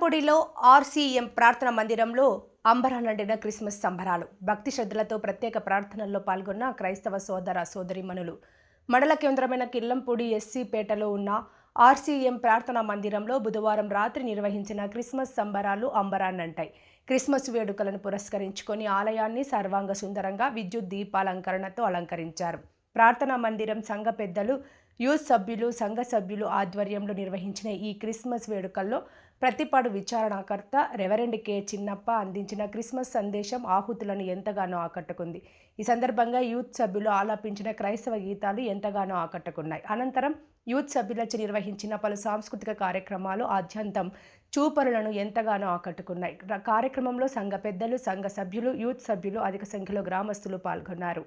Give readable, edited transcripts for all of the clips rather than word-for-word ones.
కిల్లంపూడిలో RCM ప్రార్థన మందిరంలో అంబరానండిన Christmas సంబరాలు. భక్తి శ్రద్ధలతో ప్రత్యేక ప్రార్థనల్లో పాల్గొన్న క్రైస్తవ సోదర సోదరీమణులు. మండల కేంద్రమైన కిల్లంపూడి ఎస్సీపేటలో ఉన్న ఆర్సీఎం ప్రార్థనా మందిరంలో బుధవారం రాత్రి నిర్వహించిన క్రిస్మస్ సంబరాలు అంబరాన్నంటాయి. క్రిస్మస్ వేడుకలను పురస్కరించుకొని ఆలయాన్ని సర్వాంగ సుందరంగా విద్యుత్ దీపాలంకరణతో అలంకరించారు. ప్రార్థనా మందిరం సంఘ పెద్దలు, యూత్ సభ్యులు, సంఘ సభ్యులు ఆధ్వర్యంలో నిర్వహించిన ఈ క్రిస్మస్ వేడుకల్లో ప్రతిపాడు విచారణకర్త రెవరెండ్ కె చిన్నప్ప అందించిన క్రిస్మస్ సందేశం ఆహుతులను ఎంతగానో ఆకట్టుకుంది. ఈ సందర్భంగా యూత్ సభ్యులు ఆలాపించిన క్రైస్తవ గీతాలు ఎంతగానో ఆకట్టుకున్నాయి. అనంతరం యూత్ సభ్యులచే నిర్వహించిన పలు సాంస్కృతిక కార్యక్రమాలు ఆద్యంతం చూపరులను ఎంతగానో ఆకట్టుకున్నాయి. కార్యక్రమంలో సంఘ పెద్దలు, సంఘ సభ్యులు, యూత్ సభ్యులు, అధిక సంఖ్యలో గ్రామస్తులు పాల్గొన్నారు.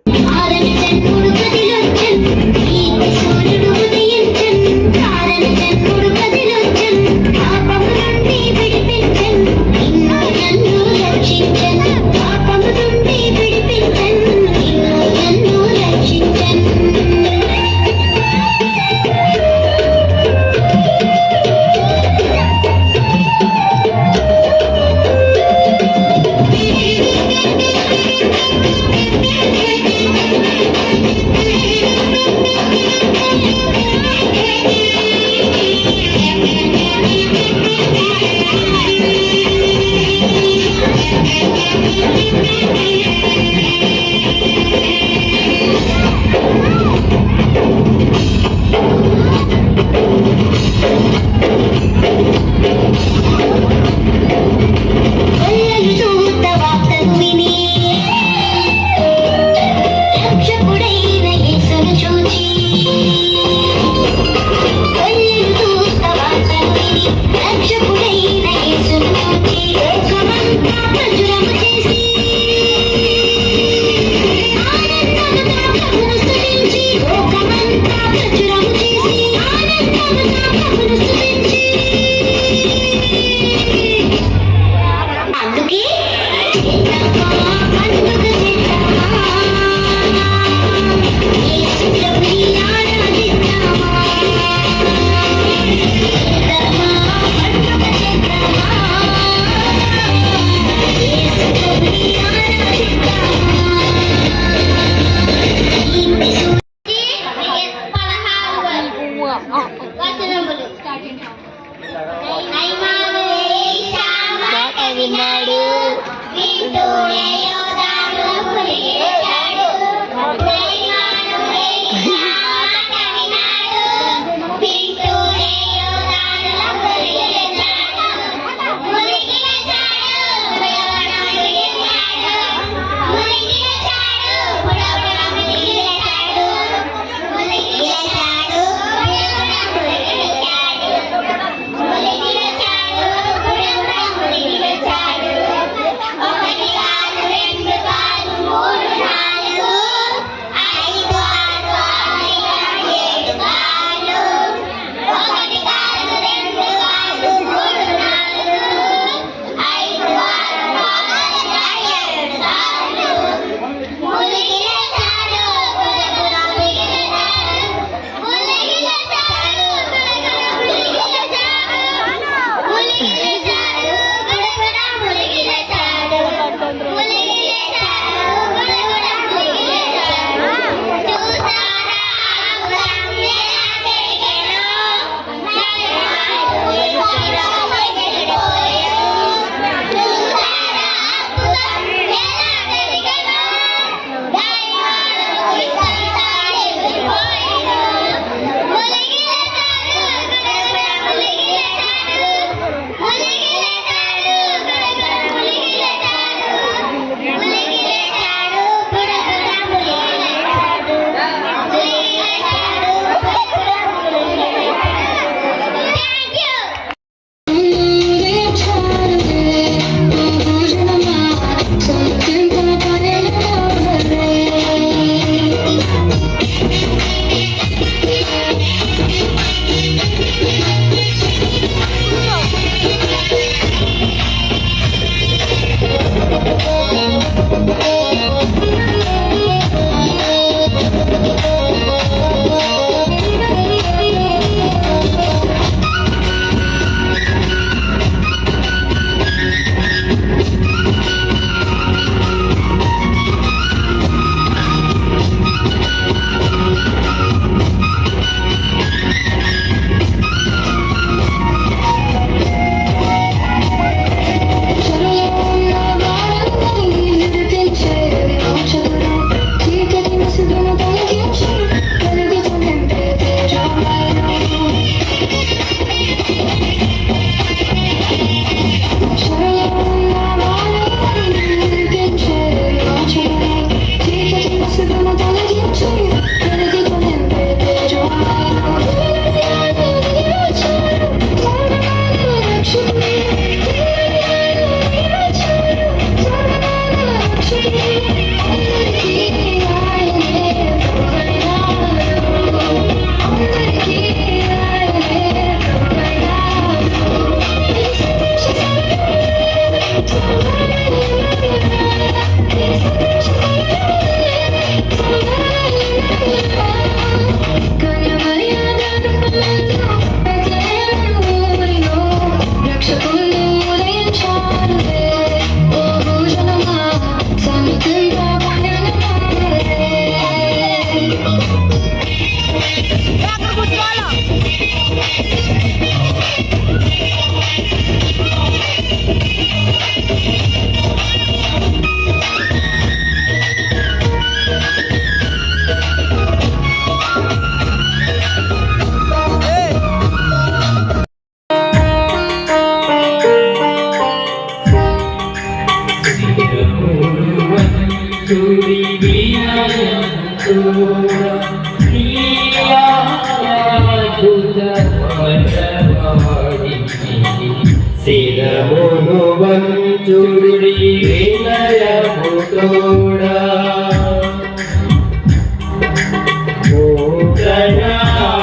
శిరమును వంచుడి వినయము తోడా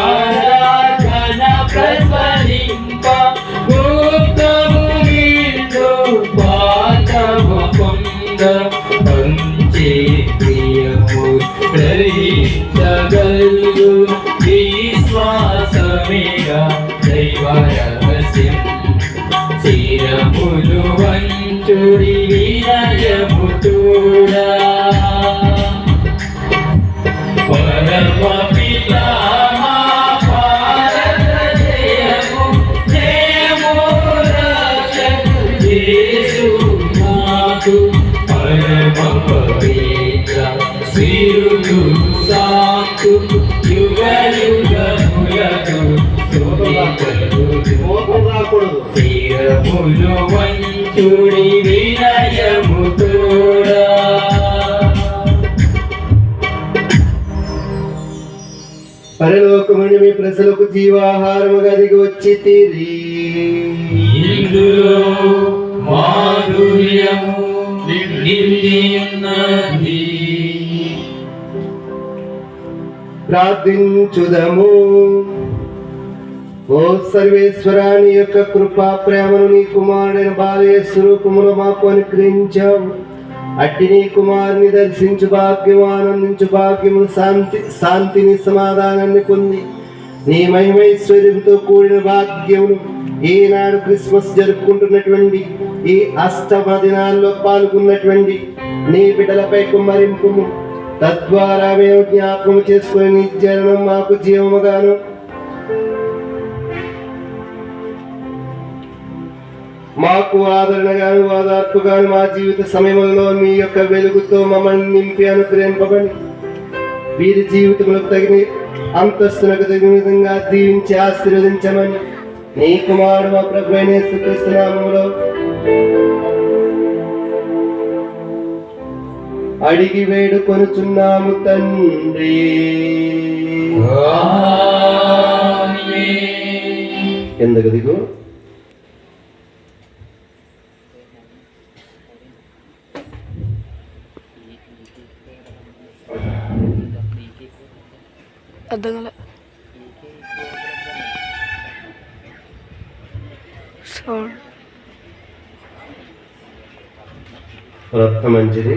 ఆరాధన ప్రసరింప గుప్తము వీడు పాఠము పొంద పంచే ప్రియము గ్రహించగలు విశ్వాసమేగా దైవ రహస్యం శిరములు వంచుడి వినయము తోడా పరమ పితా భారత జయము జయము రక్షకు యేసు నాకు పరమ పవిత్ర శ్రీరులు సాకు యుగ యుగములకు శిరములు వంచుడి వినయము తోడా. పరలోకముని మీ ప్రజలకు జీవాహారముగా దిగి వచ్చి తీరి ఇందులో మాధుర్యము నిండి ఉన్నది. ప్రార్థించుదము. ఓ సర్వేశ్వరాని యొక్క కృపా ప్రేమను నీ కుమారుడైన బాలయ స్వరూపములో మాకు అనుగ్రహించావు. అట్టి నీ కుమారుని దర్శించు భాగ్యము, ఆనందించు భాగ్యము, శాంతిని సమాధానాన్ని పొంది నీ మహిమైశ్వర్యంతో కూడిన భాగ్యమును ఈనాడు క్రిస్మస్ జరుపుకుంటున్నటువంటి ఈ అష్టమ దినాల్లో పాల్గొన్నటువంటి నీ బిడ్డలపై కుమ్మరింపు. తద్వారా మేము జ్ఞాపకం చేసుకుని నీ జననం మాకు జీవముగాను మాకు ఆదరణగాను ఓదార్పుగాను మా జీవిత సమయంలో మీ యొక్క వెలుగుతో మమ్మల్ని నింపి అనుగ్రహింపబడి వీరి జీవితములకు తగిన అంతస్తునకు తగిన విధంగా దీవించి ఆశీర్వదించమని నీ కుమారుడు మా ప్రభువైన యేసుక్రీస్తు నామములో అడిగి వేడుకొనుచున్నాము తండ్రి. ఎందుకు దిగు అర్థం రక్త మంచిది.